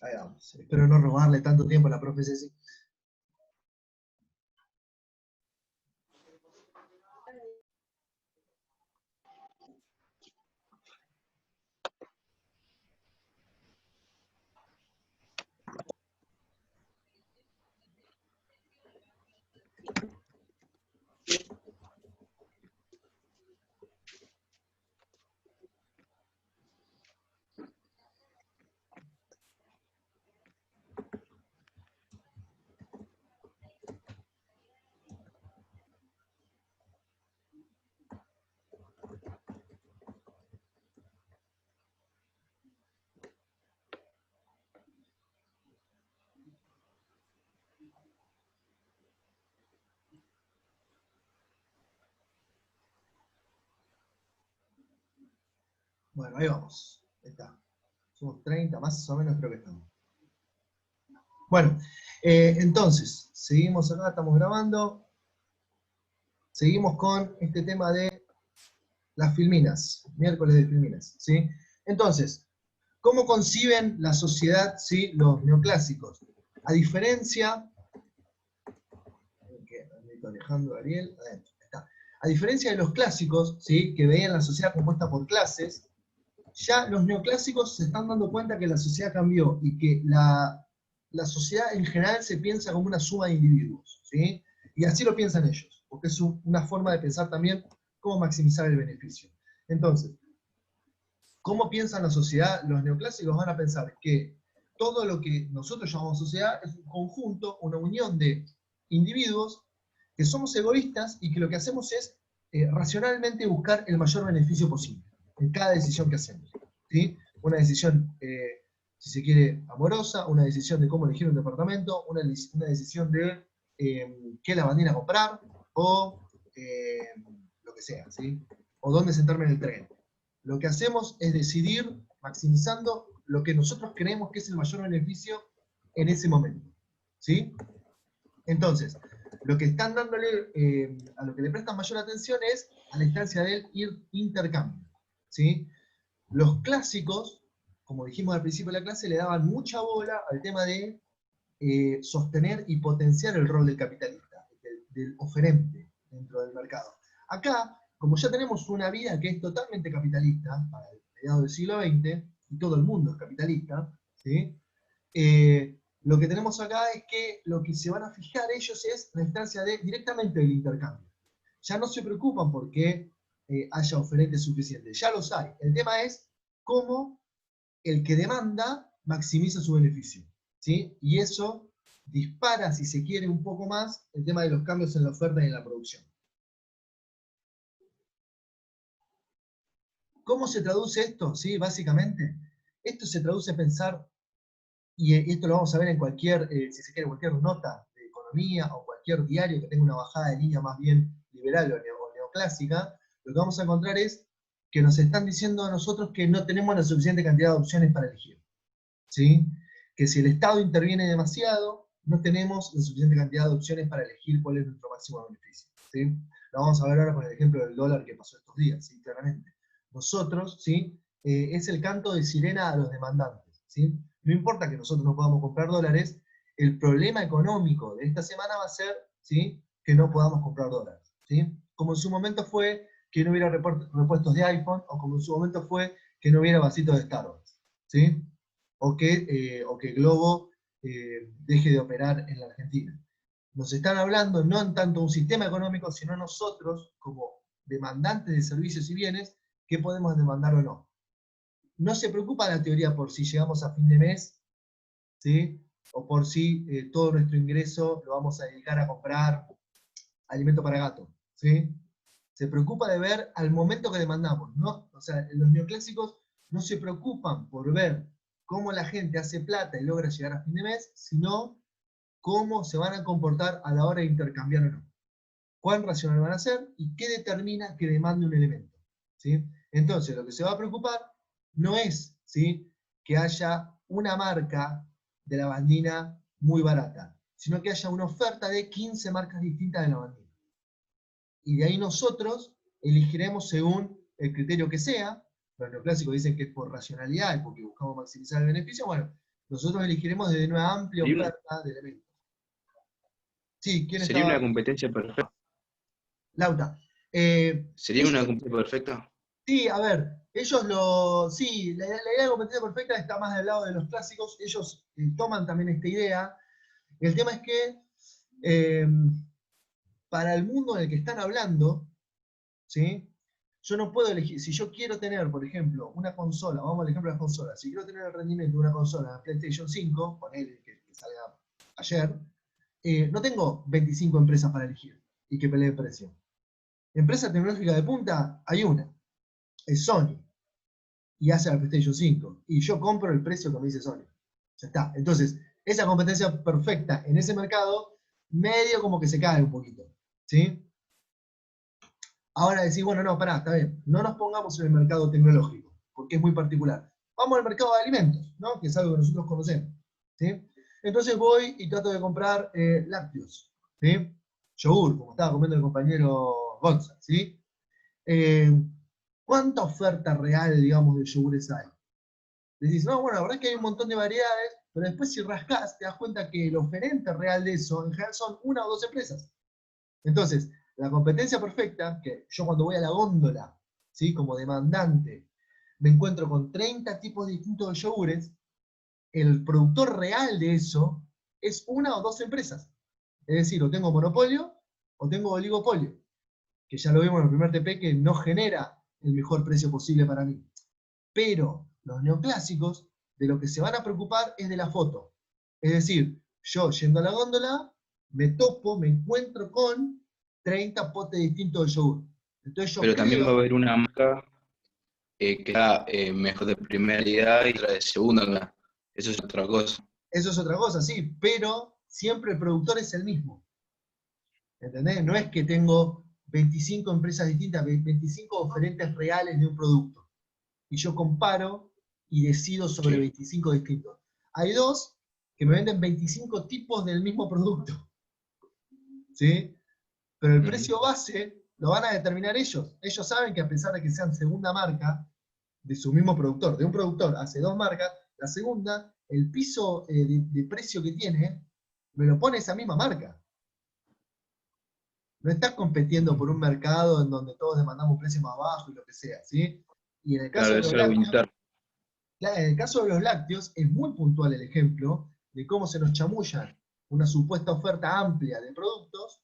Ahí vamos. Espero no robarle tanto tiempo a la profe Ceci. Bueno, ahí vamos. Ahí está. Somos 30, más o menos creo que estamos. Bueno, entonces, seguimos acá, estamos grabando. Seguimos con este tema de las filminas, miércoles de filminas, ¿sí? Entonces, ¿cómo conciben la sociedad, ¿sí? Los neoclásicos? A diferencia... Alejandro, Ariel, adentro, está. A diferencia de los clásicos, ¿sí? Que veían la sociedad compuesta por clases, ya los neoclásicos se están dando cuenta que la sociedad cambió y que la sociedad en general se piensa como una suma de individuos, ¿sí? Y así lo piensan ellos, porque es una forma de pensar también cómo maximizar el beneficio. Entonces, ¿cómo piensan la sociedad? Los neoclásicos van a pensar que todo lo que nosotros llamamos sociedad es un conjunto, una unión de individuos que somos egoístas y que lo que hacemos es racionalmente buscar el mayor beneficio posible en cada decisión que hacemos, ¿sí? Una decisión, si se quiere, amorosa, una decisión de cómo elegir un departamento, una decisión de qué lavandina comprar, o lo que sea, ¿sí? O dónde sentarme en el tren. Lo que hacemos es decidir maximizando lo que nosotros creemos que es el mayor beneficio en ese momento, ¿sí? Entonces, lo que están dándole, a lo que le prestan mayor atención es a la instancia del intercambio, ¿sí? Los clásicos, como dijimos al principio de la clase, le daban mucha bola al tema de sostener y potenciar el rol del capitalista, del oferente dentro del mercado. Acá, como ya tenemos una vida que es totalmente capitalista, para el mediados del siglo XX, y todo el mundo es capitalista, ¿sí? Lo que tenemos acá es que lo que se van a fijar ellos es la instancia directamente del intercambio. Ya no se preocupan porque haya oferentes suficientes, ya los hay. El tema es cómo el que demanda maximiza su beneficio, ¿sí? Y eso dispara, si se quiere, un poco más el tema de los cambios en la oferta y en la producción. ¿Cómo se traduce esto? ¿Sí? Básicamente, esto se traduce en pensar, y esto lo vamos a ver en cualquier, si se quiere, cualquier nota de economía o cualquier diario que tenga una bajada de línea más bien liberal o neoclásica, lo que vamos a encontrar es que nos están diciendo a nosotros que no tenemos la suficiente cantidad de opciones para elegir, ¿sí? Que si el Estado interviene demasiado, no tenemos la suficiente cantidad de opciones para elegir cuál es nuestro máximo beneficio, ¿sí? Lo vamos a ver ahora con el ejemplo del dólar que pasó estos días, ¿sí? Claramente. Nosotros, ¿sí? Es el canto de sirena a los demandantes, ¿sí? No importa que nosotros no podamos comprar dólares, el problema económico de esta semana va a ser, ¿sí? Que no podamos comprar dólares, ¿sí? Como en su momento fue que no hubiera repuestos de iPhone, o como en su momento fue que no hubiera vasitos de Starbucks, ¿sí? O que Globo deje de operar en la Argentina. Nos están hablando no en tanto un sistema económico, sino nosotros, como demandantes de servicios y bienes, qué podemos demandar o no. No se preocupa la teoría por si llegamos a fin de mes, ¿sí? O por si todo nuestro ingreso lo vamos a dedicar a comprar alimento para gato, ¿sí? Se preocupa de ver al momento que demandamos, ¿no? O sea, los neoclásicos no se preocupan por ver cómo la gente hace plata y logra llegar a fin de mes, sino cómo se van a comportar a la hora de intercambiar o no. Cuán racional van a ser y qué determina que demande un elemento, ¿sí? Entonces, lo que se va a preocupar no es, ¿sí? Que haya una marca de lavandina muy barata, sino que haya una oferta de 15 marcas distintas de lavandina. Y de ahí nosotros elegiremos según el criterio que sea. Los neoclásicos dicen que es por racionalidad y porque buscamos maximizar el beneficio. Bueno, Nosotros elegiremos desde una amplia Sería una, oferta de elementos. Sí, ¿quién sería estaba? una competencia perfecta. Lauta. Sería una competencia perfecta. Sí, a ver, ellos lo. Sí, la idea de competencia perfecta está más del lado de los clásicos. Ellos toman también esta idea. El tema es que eh, para el mundo en el que están hablando, ¿sí? Yo no puedo elegir. Si yo quiero tener, por ejemplo, una consola, vamos al ejemplo de las consolas. Si quiero tener el rendimiento de una consola PlayStation 5, ponele que salga ayer, no tengo 25 empresas para elegir y que pelee el precio. Empresa tecnológica de punta, hay una. Es Sony. Y hace la PlayStation 5. Y yo compro el precio que me dice Sony. Ya está. Entonces, esa competencia perfecta en ese mercado, medio como que se cae un poquito. ¿Sí? Ahora decís, bueno, no, pará, está bien. No nos pongamos en el mercado tecnológico, porque es muy particular. Vamos al mercado de alimentos, ¿no? Que es algo que nosotros conocemos. ¿Sí? Entonces voy y trato de comprar lácteos. ¿Sí? Yogur, como estaba comiendo el compañero Gonza. ¿Sí? Eh, ¿Cuánta oferta real, digamos, de yogures hay? Decís, no, bueno, la verdad es que hay un montón de variedades, pero después si rascás te das cuenta que el oferente real de eso en general son una o dos empresas. Entonces, la competencia perfecta, que yo cuando voy a la góndola, ¿sí? Como demandante, me encuentro con 30 tipos distintos de yogures, el productor real de eso es una o dos empresas. Es decir, o tengo monopolio o tengo oligopolio, que ya lo vimos en el primer TP que no genera el mejor precio posible para mí. Pero los neoclásicos de lo que se van a preocupar es de la foto. Es decir, yo yendo a la góndola, me topo, me encuentro con 30 potes distintos de yogur. Entonces yo Pero también va a creo, haber una marca que está mejor de primera calidad y otra de segunda calidad. Eso es otra cosa. eso es otra cosa, sí, pero siempre el productor es el mismo. ¿Entendés? No es que tengo 25 empresas distintas, 25 oferentes reales de un producto. Y yo comparo y decido sobre Sí. 25 distintos. Hay dos que me venden 25 tipos del mismo producto. ¿Sí? Pero el Ujú. precio base lo van a determinar ellos. Ellos saben que a pesar de que sean segunda marca de su mismo productor, de un productor hace dos marcas, la segunda, el piso de precio que tiene, me lo pone esa misma marca. No estás compitiendo por un mercado en donde todos demandamos un precio más bajo y lo que sea, ¿sí? Y en el caso Claro, de es los algo lácteos, interno. claro, en el caso de los lácteos es muy puntual el ejemplo de cómo se nos chamullan una supuesta oferta amplia de productos,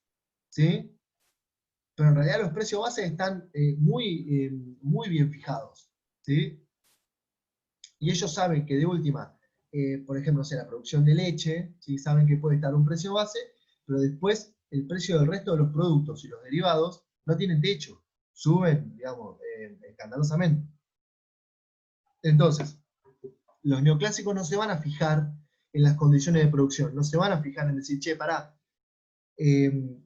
¿sí? Pero en realidad los precios bases están muy bien fijados, ¿sí? Y ellos saben que de última, por ejemplo, o sea, la producción de leche, ¿sí? Saben que puede estar un precio base, pero después el precio del resto de los productos y los derivados no tienen techo, suben, digamos, escandalosamente. Entonces, los neoclásicos no se van a fijar en las condiciones de producción, no se van a fijar en decir, che, pará,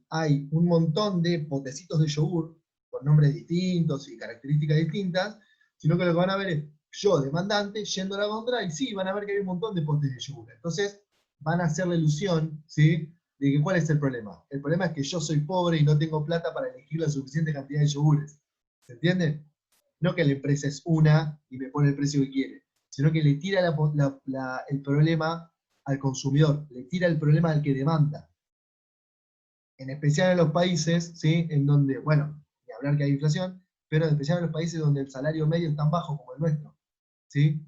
hay un montón de potecitos de yogur con nombres distintos y características distintas, sino que lo que van a ver es yo, demandante, yendo a la góndola, y sí, van a ver que hay un montón de potes de yogur. Entonces, van a hacer la ilusión, ¿sí? De que ¿cuál es el problema? El problema es que yo soy pobre y no tengo plata para elegir la suficiente cantidad de yogures. ¿Se entiende? No que la empresa es una y me pone el precio que quiere, sino que le tira el problema al consumidor, le tira el problema al que demanda. En especial en los países, ¿sí? En donde, bueno, ni hablar que hay inflación, pero en especial en los países donde el salario medio es tan bajo como el nuestro, ¿sí?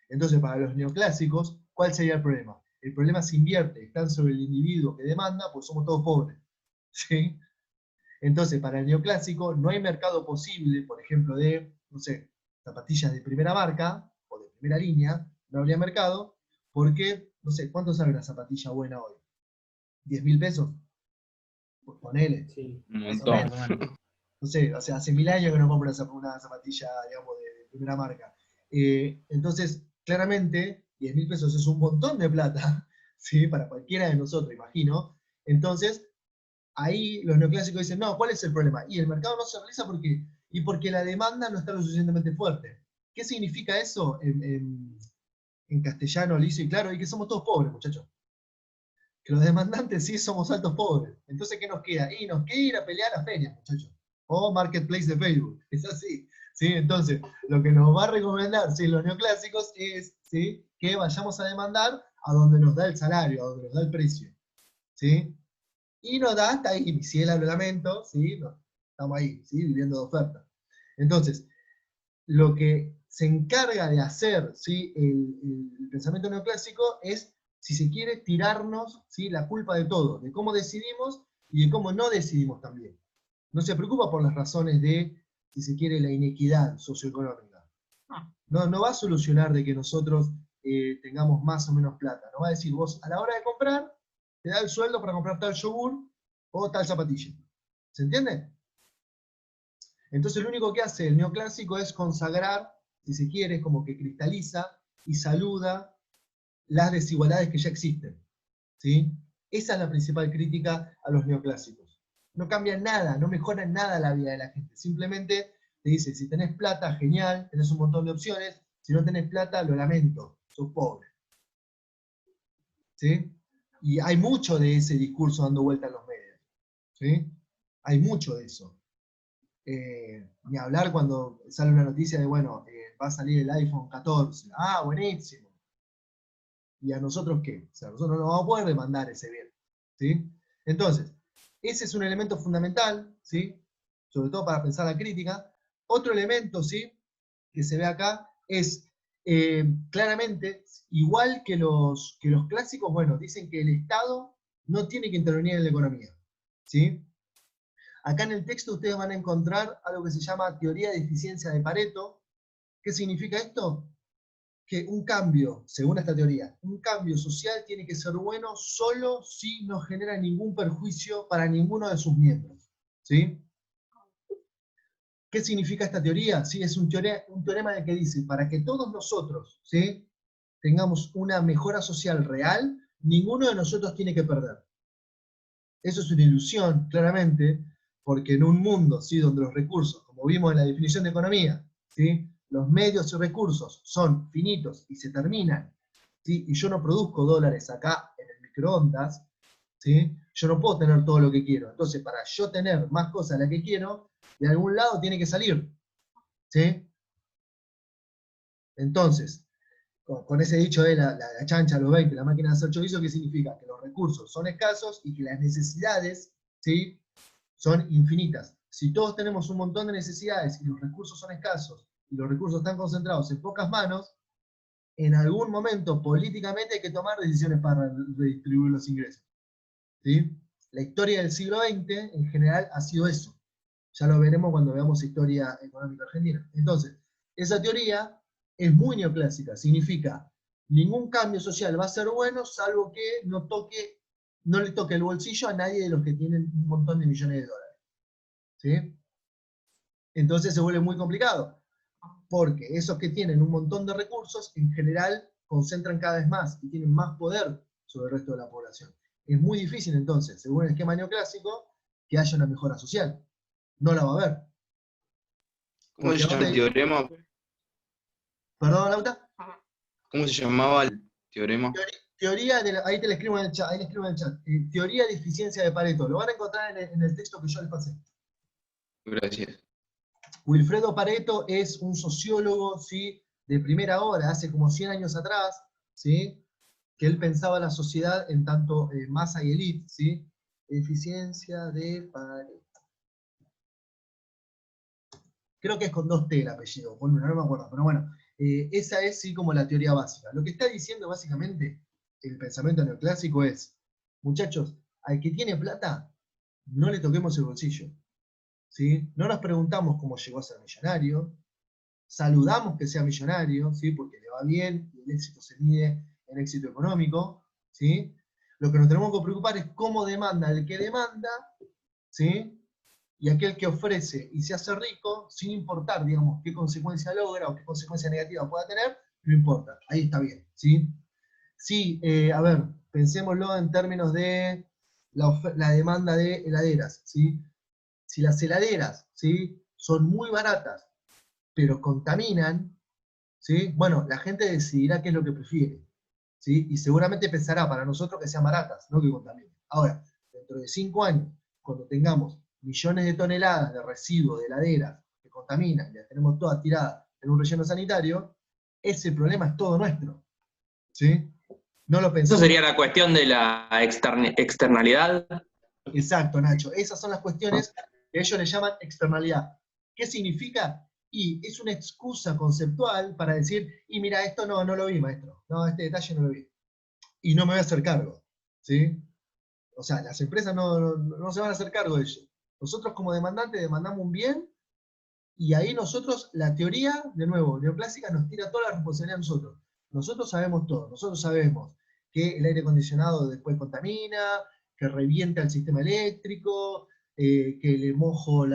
Entonces, para los neoclásicos, ¿cuál sería el problema? El problema se invierte, están sobre el individuo que demanda, pues somos todos pobres, ¿sí? Entonces, para el neoclásico no hay mercado posible, por ejemplo, de, no sé, zapatillas de primera marca o de primera línea, no habría mercado, porque, no sé, ¿cuánto sale una zapatilla buena hoy? ¿10.000 pesos? Pues ponele, Sí, Un más o montón. menos. No sé, o sea, hace 1000 años que no compro una zapatilla, digamos, de primera marca. Entonces, claramente, 10.000 pesos es un montón de plata, ¿sí? Para cualquiera de nosotros, imagino. Entonces, ahí los neoclásicos dicen, no, ¿cuál es el problema? Y el mercado no se realiza porque la demanda no está lo suficientemente fuerte. ¿Qué significa eso en castellano, liso y claro? Y que somos todos pobres, muchachos. Que los demandantes sí somos altos pobres. Entonces, ¿qué nos queda? Y nos queda ir a pelear a ferias, muchachos. O marketplace de Facebook. Es así. ¿Sí? Entonces, lo que nos va a recomendar, ¿sí?, los neoclásicos es, ¿sí?, que vayamos a demandar a donde nos da el salario, a donde nos da el precio. ¿Sí? Y nos da hasta ahí, si es el lamento, ¿sí?, no, estamos ahí, ¿sí?, viviendo de oferta. Entonces, lo que se encarga de hacer, ¿sí?, el pensamiento neoclásico es, si se quiere, tirarnos, ¿sí?, la culpa de todo, de cómo decidimos y de cómo no decidimos también. No se preocupa por las razones de, si se quiere, la inequidad socioeconómica. No va a solucionar de que nosotros tengamos más o menos plata. No va a decir, vos a la hora de comprar, te da el sueldo para comprar tal yogur o tal zapatilla. ¿Se entiende? Entonces lo único que hace el neoclásico es consagrar, si se quiere, como que cristaliza y saluda las desigualdades que ya existen. ¿Sí? Esa es la principal crítica a los neoclásicos. No cambia nada, no mejora nada la vida de la gente. Simplemente te dice, si tenés plata, genial, tenés un montón de opciones. Si no tenés plata, lo lamento, sos pobre. ¿Sí? Y hay mucho de ese discurso dando vuelta en los medios. ¿Sí? Hay mucho de eso. Ni hablar cuando sale una noticia de, bueno, va a salir el iPhone 14. Ah, buenísimo. ¿Y a nosotros qué? O sea, nosotros no vamos a poder demandar ese bien. ¿Sí? Entonces, ese es un elemento fundamental, ¿sí?, sobre todo para pensar la crítica. Otro elemento, ¿sí?, que se ve acá es, claramente, igual que los clásicos, bueno, dicen que el Estado no tiene que intervenir en la economía. ¿Sí? Acá en el texto ustedes van a encontrar algo que se llama teoría de eficiencia de Pareto. ¿Qué significa esto? Que un cambio, según esta teoría, un cambio social tiene que ser bueno solo si no genera ningún perjuicio para ninguno de sus miembros. ¿Sí? ¿Qué significa esta teoría? Sí, es un teorema de que dice, para que todos nosotros, ¿sí?, tengamos una mejora social real, ninguno de nosotros tiene que perder. Eso es una ilusión, claramente, porque en un mundo, ¿sí?, donde los recursos, como vimos en la definición de economía, ¿sí?, los medios y recursos son finitos y se terminan, ¿sí?, y yo no produzco dólares acá en el microondas, ¿sí?, yo no puedo tener todo lo que quiero. Entonces, para yo tener más cosas de las que quiero, de algún lado tiene que salir. ¿Sí? Entonces, con ese dicho de la chancha a los 20, la máquina de hacer chorizo, ¿qué significa? Que los recursos son escasos y que las necesidades, ¿sí?, son infinitas. Si todos tenemos un montón de necesidades y los recursos son escasos y los recursos están concentrados en pocas manos, en algún momento políticamente hay que tomar decisiones para redistribuir los ingresos. ¿Sí? La historia del siglo XX en general ha sido eso. Ya lo veremos cuando veamos historia económica argentina. Entonces, esa teoría es muy neoclásica. Significa, ningún cambio social va a ser bueno salvo que no le toque el bolsillo a nadie de los que tienen un montón de millones de dólares. ¿Sí? Entonces se vuelve muy complicado, porque esos que tienen un montón de recursos, en general, concentran cada vez más y tienen más poder sobre el resto de la población. Es muy difícil entonces, según el esquema neoclásico, que haya una mejora social. No la va a haber. ¿Cómo se llama el teorema? ¿Perdón, Lauta? ¿Cómo se llamaba el teorema? Teoría de ahí te la escribo en el chat, teoría de eficiencia de Pareto. Lo van a encontrar en el texto que yo les pasé. Gracias. Wilfredo Pareto es un sociólogo, ¿sí?, de primera hora, hace como 100 años atrás, ¿sí?, que él pensaba la sociedad en tanto masa y élite, ¿sí? Eficiencia de Pareto. Creo que es con 2T el apellido, bueno, no me acuerdo, pero bueno, esa es sí como la teoría básica. Lo que está diciendo básicamente el pensamiento neoclásico es, muchachos, al que tiene plata, no le toquemos el bolsillo. ¿Sí? No nos preguntamos cómo llegó a ser millonario, saludamos que sea millonario, ¿sí?, porque le va bien y el éxito se mide en éxito económico. ¿Sí? Lo que nos tenemos que preocupar es cómo demanda el que demanda, ¿sí?, y aquel que ofrece y se hace rico, sin importar, digamos, qué consecuencia logra o qué consecuencia negativa pueda tener, no importa, ahí está bien. ¿Sí? Sí, a ver, pensémoslo en términos de la demanda de heladeras. ¿Sí? Si las heladeras, ¿sí?, son muy baratas, pero contaminan, ¿sí?, bueno, la gente decidirá qué es lo que prefiere. ¿Sí? Y seguramente pensará para nosotros que sean baratas, no que contaminen. Ahora, dentro de 5 años, cuando tengamos millones de toneladas de residuos de heladeras contamina, y la tenemos toda tirada en un relleno sanitario, ese problema es todo nuestro. ¿Sí? No lo Eso pensamos. sería la cuestión de la externalidad. Exacto, Nacho. Esas son las cuestiones que ellos le llaman externalidad. ¿Qué significa? Y es una excusa conceptual para decir, y mira, esto no lo vi, maestro. No, este detalle no lo vi. Y no me voy a hacer cargo. ¿Sí? O sea, las empresas no se van a hacer cargo de ello. Nosotros como demandantes demandamos un bien, y ahí nosotros, la teoría, de nuevo, neoclásica, nos tira toda la responsabilidad a nosotros. Nosotros sabemos todo. Nosotros sabemos que el aire acondicionado después contamina, que revienta el sistema eléctrico, que le mojo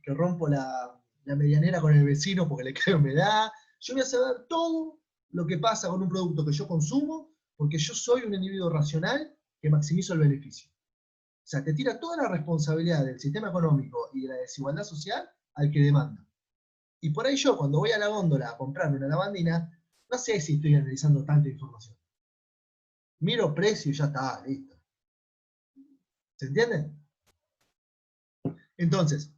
que rompo la medianera con el vecino porque le cae humedad. Yo voy a saber todo lo que pasa con un producto que yo consumo, porque yo soy un individuo racional que maximizo el beneficio. O sea, te tira toda la responsabilidad del sistema económico y de la desigualdad social al que demanda. Y por ahí yo, cuando voy a la góndola a comprarme una lavandina, no sé si estoy analizando tanta información. Miro precio y ya está, listo. ¿Se entiende? Entonces,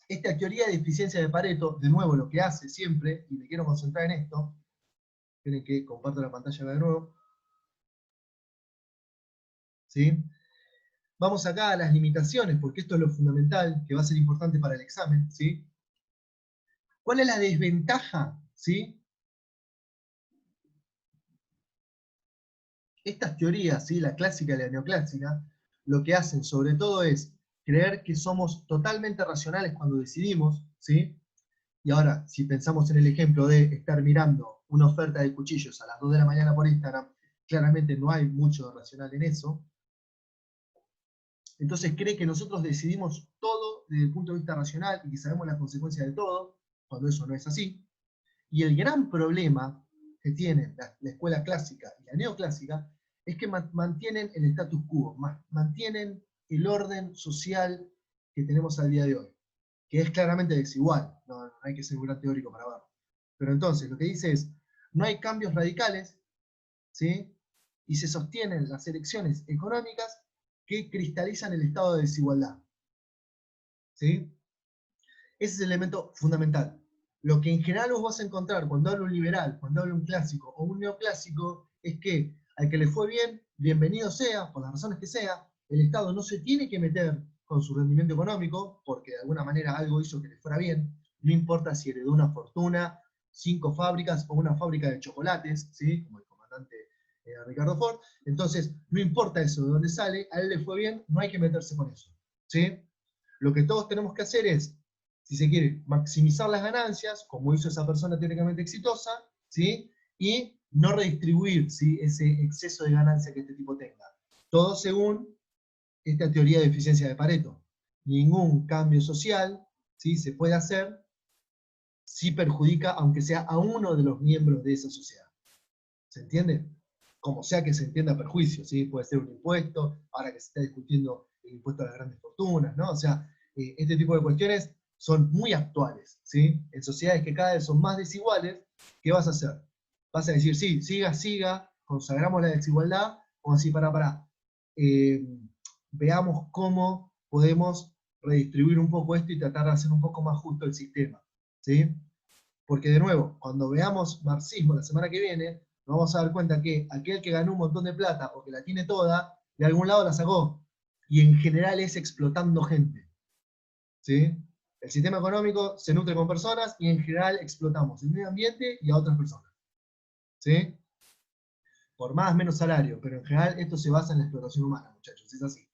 esta teoría de eficiencia de Pareto, de nuevo, lo que hace siempre, y me quiero concentrar en esto, tienen que comparto la pantalla de nuevo. ¿Sí? Vamos acá a las limitaciones, porque esto es lo fundamental, que va a ser importante para el examen. ¿Sí? ¿Cuál es la desventaja? ¿Sí? Estas teorías, ¿sí? La clásica y la neoclásica, lo que hacen sobre todo es creer que somos totalmente racionales cuando decidimos, ¿sí? Y ahora, si pensamos en el ejemplo de estar mirando una oferta de cuchillos a las 2 de la mañana por Instagram, claramente no hay mucho de racional en eso. Entonces cree que nosotros decidimos todo desde el punto de vista racional y que sabemos las consecuencias de todo, cuando eso no es así. Y el gran problema que tiene la escuela clásica y la neoclásica es que mantienen el status quo, mantienen el orden social que tenemos al día de hoy, que es claramente desigual, no hay que ser un gran teórico para verlo. Pero entonces, lo que dice es, no hay cambios radicales, ¿sí? Y se sostienen las elecciones económicas que cristalizan el estado de desigualdad. ¿Sí? Ese es el elemento fundamental. Lo que en general vos vas a encontrar cuando habla un liberal, cuando habla un clásico o un neoclásico, es que al que le fue bien, bienvenido sea, por las razones que sea, el Estado no se tiene que meter con su rendimiento económico, porque de alguna manera algo hizo que le fuera bien, no importa si heredó una fortuna, 5 fábricas o una fábrica de chocolates, ¿sí? Como el comandante Ricardo Ford. Entonces, no importa eso de dónde sale, a él le fue bien, no hay que meterse con eso. ¿Sí? Lo que todos tenemos que hacer es, si se quiere, maximizar las ganancias, como hizo esa persona teóricamente exitosa, ¿sí? Y no redistribuir, ¿sí? Ese exceso de ganancia que este tipo tenga. Todo según esta teoría de eficiencia de Pareto. Ningún cambio social, ¿sí? Se puede hacer si perjudica, aunque sea a uno de los miembros de esa sociedad. ¿Se entiende? Como sea que se entienda a perjuicio, ¿sí? Puede ser un impuesto, ahora que se está discutiendo el impuesto a las grandes fortunas, ¿no? O sea, este tipo de cuestiones son muy actuales, ¿sí? En sociedades que cada vez son más desiguales, ¿qué vas a hacer? Vas a decir, sí, siga, consagramos la desigualdad, o así, pará. Veamos cómo podemos redistribuir un poco esto y tratar de hacer un poco más justo el sistema, ¿sí? Porque de nuevo, cuando veamos marxismo la semana que viene, nos vamos a dar cuenta que aquel que ganó un montón de plata o que la tiene toda, de algún lado la sacó. Y en general es explotando gente. ¿Sí? El sistema económico se nutre con personas y en general explotamos el medio ambiente y a otras personas. ¿Sí? Por más o menos salario, pero en general esto se basa en la explotación humana, muchachos, es así.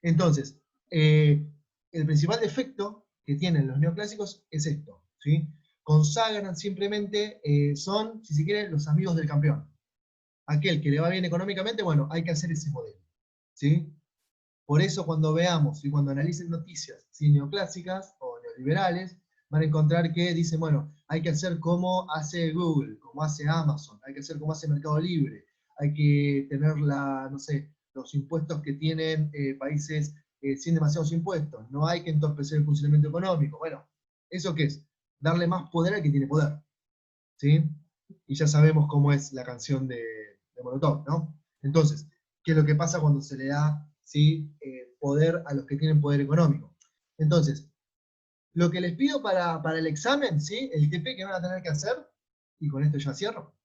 Entonces, el principal defecto que tienen los neoclásicos es esto, ¿sí? Consagran simplemente, son, si se quiere, los amigos del campeón. Aquel que le va bien económicamente, bueno, hay que hacer ese modelo, ¿sí? Por eso cuando veamos y cuando analicen noticias, ¿sí? Neoclásicas o neoliberales, van a encontrar que dicen, bueno, hay que hacer como hace Google, como hace Amazon, hay que hacer como hace Mercado Libre, hay que tener no sé, los impuestos que tienen países sin demasiados impuestos, no hay que entorpecer el funcionamiento económico. Bueno, ¿eso qué es? Darle más poder al que tiene poder. ¿Sí? Y ya sabemos cómo es la canción de Molotov, ¿no? Entonces, ¿qué es lo que pasa cuando se le da, ¿sí? Poder a los que tienen poder económico? Entonces, Lo que les pido para el examen, ¿sí? El TP que van a tener que hacer, y con esto ya cierro.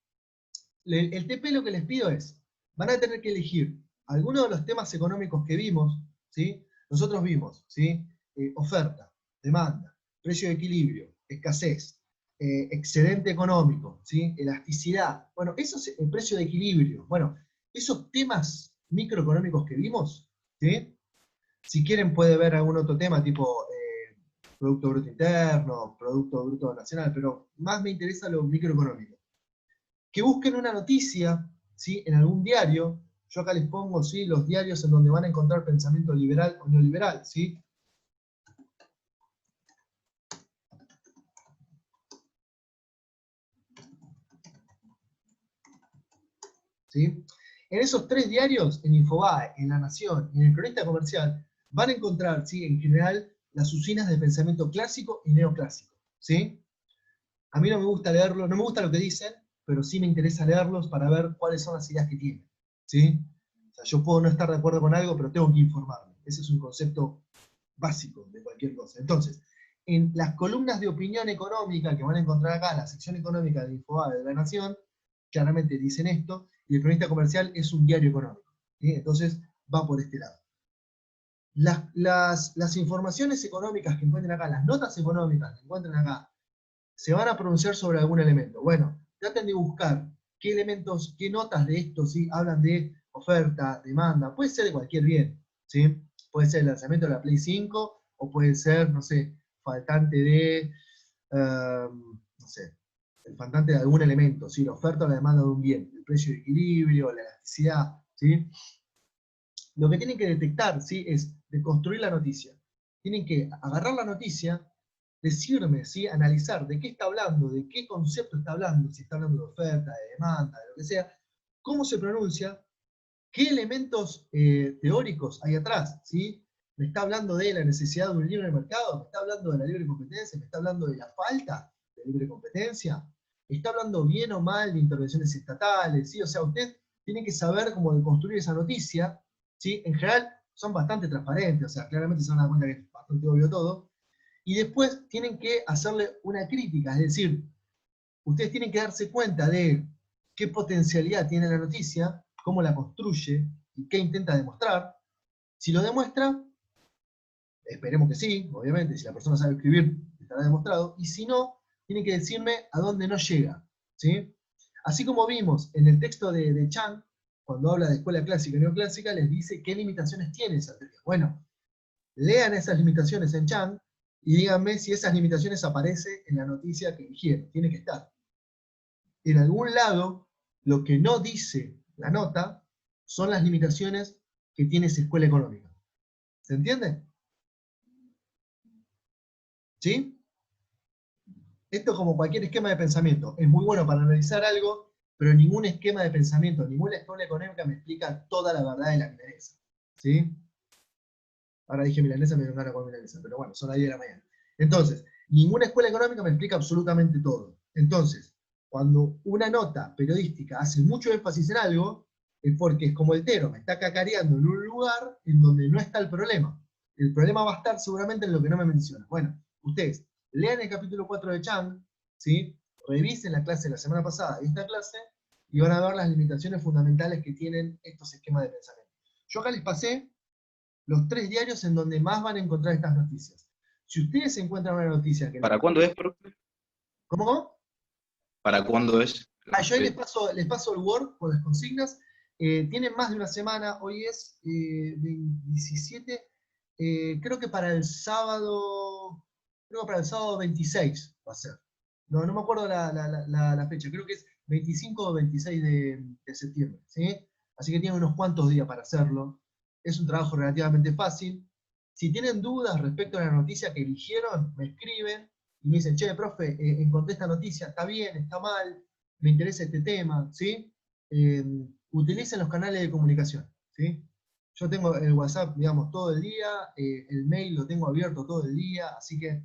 El TP lo que les pido es, van a tener que elegir algunos de los temas económicos que vimos, ¿sí? Nosotros vimos, ¿sí? Oferta, demanda, precio de equilibrio, escasez, excedente económico, ¿sí? Elasticidad. Bueno, eso es el precio de equilibrio. Bueno, esos temas microeconómicos que vimos, ¿sí? Si quieren puede ver algún otro tema tipo Producto Bruto Interno, Producto Bruto Nacional, pero más me interesa lo microeconómico. Que busquen una noticia, ¿sí? En algún diario. Yo acá les pongo, ¿sí? Los diarios en donde van a encontrar pensamiento liberal o neoliberal, ¿sí? ¿Sí? En esos 3 diarios, en Infobae, en La Nación y en el Cronista Comercial, van a encontrar, ¿sí? En general, las usinas de pensamiento clásico y neoclásico, ¿sí? A mí no me gusta leerlo, no me gusta lo que dicen, pero sí me interesa leerlos para ver cuáles son las ideas que tienen, ¿sí? O sea, yo puedo no estar de acuerdo con algo, pero tengo que informarme. Ese es un concepto básico de cualquier cosa. Entonces, en las columnas de opinión económica que van a encontrar acá, la sección económica de Infobae de La Nación, claramente dicen esto, y el Cronista Comercial es un diario económico, ¿sí? Entonces, va por este lado. Las informaciones económicas que encuentren acá, las notas económicas que encuentren acá, se van a pronunciar sobre algún elemento. Bueno, traten de buscar qué elementos, qué notas de esto, ¿sí? Hablan de oferta, demanda, puede ser de cualquier bien, ¿sí? Puede ser el lanzamiento de la Play 5, o puede ser, no sé, faltante de, no sé, el faltante de algún elemento, ¿sí? La oferta o la demanda de un bien, el precio de equilibrio, la elasticidad, ¿sí? Lo que tienen que detectar, ¿sí? Es de construir la noticia. Tienen que agarrar la noticia, decirme, ¿sí? Analizar de qué está hablando, de qué concepto está hablando, si está hablando de oferta, de demanda, de lo que sea, cómo se pronuncia, qué elementos teóricos hay atrás, ¿sí? Me está hablando de la necesidad de un libre mercado, me está hablando de la libre competencia, me está hablando de la falta de libre competencia, está hablando bien o mal de intervenciones estatales, ¿sí? O sea, usted tiene que saber cómo de construir esa noticia, ¿sí? En general son bastante transparentes, o sea, claramente se van a dar cuenta que es bastante obvio todo, y después tienen que hacerle una crítica, es decir, ustedes tienen que darse cuenta de qué potencialidad tiene la noticia, cómo la construye y qué intenta demostrar. Si lo demuestra, esperemos que sí, obviamente, si la persona sabe escribir, estará demostrado, y si no, tienen que decirme a dónde no llega, ¿sí? Así como vimos en el texto de Chang, cuando habla de escuela clásica y neoclásica, les dice qué limitaciones tiene esa teoría. Bueno, lean esas limitaciones en Chang y díganme si esas limitaciones aparecen en la noticia que eligieron. Tiene que estar. En algún lado, lo que no dice la nota son las limitaciones que tiene esa escuela económica. ¿Se entiende? ¿Sí? Esto es como cualquier esquema de pensamiento. Es muy bueno para analizar algo, pero ningún esquema de pensamiento, ninguna escuela económica me explica toda la verdad de la milanesa. ¿Sí? Ahora dije milanesa, me dio ganas con milanesa, pero bueno, son las 10 de la mañana. Entonces, ninguna escuela económica me explica absolutamente todo. Entonces, cuando una nota periodística hace mucho énfasis en algo, es porque es como el tero, me está cacareando en un lugar en donde no está el problema. El problema va a estar seguramente en lo que no me menciona. Bueno, ustedes lean el capítulo 4 de Chang, ¿sí? Revisen la clase de la semana pasada y esta clase, y van a ver las limitaciones fundamentales que tienen estos esquemas de pensamiento. Yo acá les pasé los 3 diarios en donde más van a encontrar estas noticias. Si ustedes encuentran una noticia que... ¿Para cuándo es, profe? ¿Cómo? ¿Para cuándo es? Yo ahí les paso el Word con las consignas. Tienen más de una semana, hoy es 17, creo que para el sábado 26 va a ser. No me acuerdo la fecha, creo que es 25 o 26 de septiembre, ¿sí? Así que tienen unos cuantos días para hacerlo. Es un trabajo relativamente fácil. Si tienen dudas respecto a la noticia que eligieron, me escriben y me dicen, che, profe, encontré esta noticia, está bien, está mal, me interesa este tema, ¿sí? Utilicen los canales de comunicación, ¿sí? Yo tengo el WhatsApp, digamos, todo el día, el mail lo tengo abierto todo el día, así que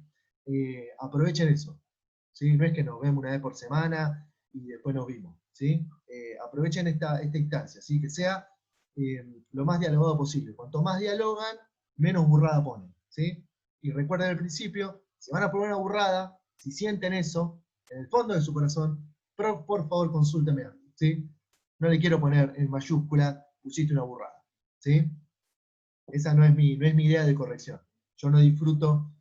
aprovechen eso, ¿sí? No es que nos vemos una vez por semana y después nos vimos, ¿sí? Aprovechen esta instancia, ¿sí? Que sea lo más dialogado posible. Cuanto más dialogan, menos burrada ponen, ¿sí? Y recuerden al principio si van a poner una burrada, si sienten eso, en el fondo de su corazón, pero por favor consúlteme antes, ¿sí? No le quiero poner en mayúscula, pusiste una burrada, ¿sí? Esa no es mi idea de corrección. Yo no disfruto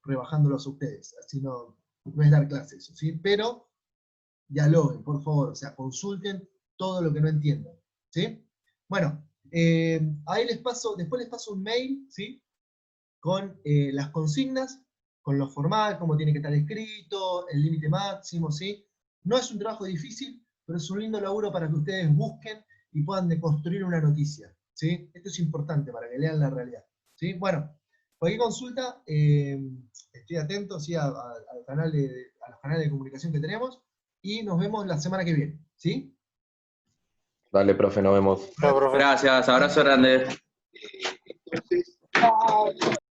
rebajándolos a ustedes, así no es dar clase eso, ¿sí? Pero dialoguen, por favor, o sea, consulten todo lo que no entiendan, ¿sí? Bueno, ahí después les paso un mail, ¿sí? Con las consignas, con lo formal, cómo tiene que estar escrito, el límite máximo, ¿sí? No es un trabajo difícil, pero es un lindo laburo para que ustedes busquen y puedan deconstruir una noticia, ¿sí? Esto es importante para que lean la realidad, ¿sí? Bueno, cualquier consulta, estoy atento, ¿sí? a los canales de comunicación que tenemos, y nos vemos la semana que viene, ¿sí? Dale, profe, nos vemos. Gracias, abrazo grande. Entonces,